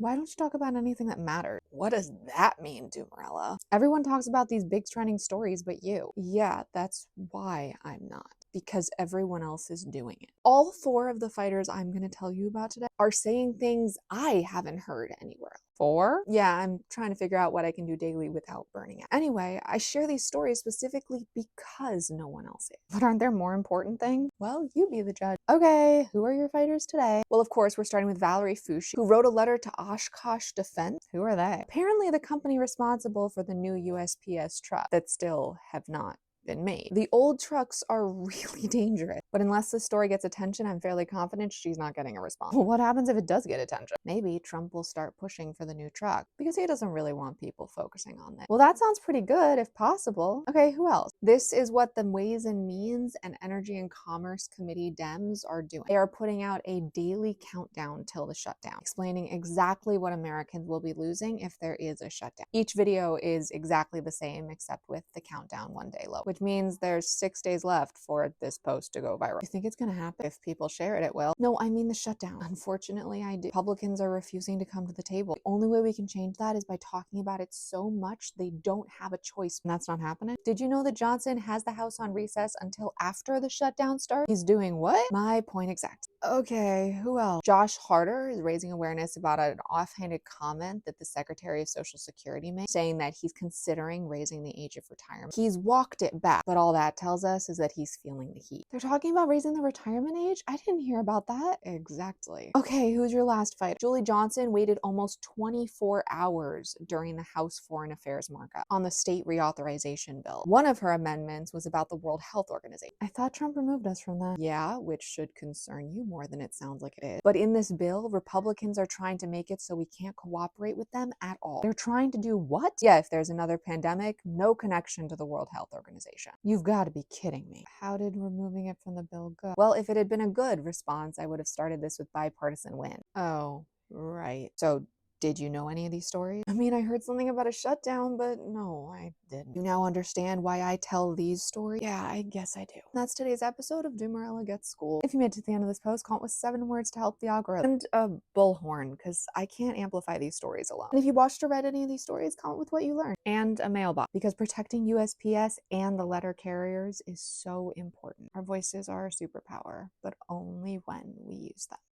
Why don't you talk about anything that matters? What does that mean, Dumarella? Everyone talks about these big trending stories but you. Yeah, that's why I'm not. Because everyone else is doing it. All four of the fighters I'm going to tell you about today are saying things I haven't heard anywhere else. Four? Yeah, I'm trying to figure out what I can do daily without burning out. Anyway, I share these stories specifically because no one else is. But aren't there more important things? Well, you be the judge. Okay, who are your fighters today? Well, of course, we're starting with Valerie Fushi, who wrote a letter to Oshkosh Defense. Who are they? Apparently the company responsible for the new USPS truck that still have not been made. The old trucks are really dangerous, but unless this story gets attention, I'm fairly confident she's not getting a response. Well, what happens if it does get attention? Maybe Trump will start pushing for the new truck because he doesn't really want people focusing on that. Well, that sounds pretty good if possible. Okay, who else? This is what the Ways and Means and Energy and Commerce Committee Dems are doing. They are putting out a daily countdown till the shutdown, explaining exactly what Americans will be losing if there is a shutdown. Each video is exactly the same except with the countdown one day low, which means there's 6 days left for this post to go viral. You think it's gonna happen? If people share it, it will. No, I mean the shutdown. Unfortunately, I do. Republicans are refusing to come to the table. The only way we can change that is by talking about it so much they don't have a choice, and that's not happening. Did you know that Johnson has the House on recess until after the shutdown starts? He's doing what? My point exact. Okay, who else? Josh Harder is raising awareness about an offhanded comment that the Secretary of Social Security made, saying that he's considering raising the age of retirement. He's walked it back, but all that tells us is that he's feeling the heat. They're talking about raising the retirement age? I didn't hear about that. Exactly. Okay, who's your last fight? Julie Johnson waited almost 24 hours during the House Foreign Affairs markup on the state reauthorization bill. One of her amendments was about the World Health Organization. I thought Trump removed us from that. Yeah, which should concern you more than it sounds like it is. But in this bill, Republicans are trying to make it so we can't cooperate with them at all. They're trying to do what? Yeah, if there's another pandemic, no connection to the World Health Organization. You've got to be kidding me. How did removing it from the bill go? Well, if it had been a good response, I would have started this with bipartisan win. Oh, right. So did you know any of these stories? I mean, I heard something about a shutdown, but no, I didn't. You now understand why I tell these stories? Yeah, I guess I do. That's today's episode of Dumarella Gets Schooled. If you made it to the end of this post, comment with 7 words to help the algorithm. And a bullhorn, because I can't amplify these stories alone. And if you watched or read any of these stories, comment with what you learned. And a mailbox, because protecting USPS and the letter carriers is so important. Our voices are our superpower, but only when we use them.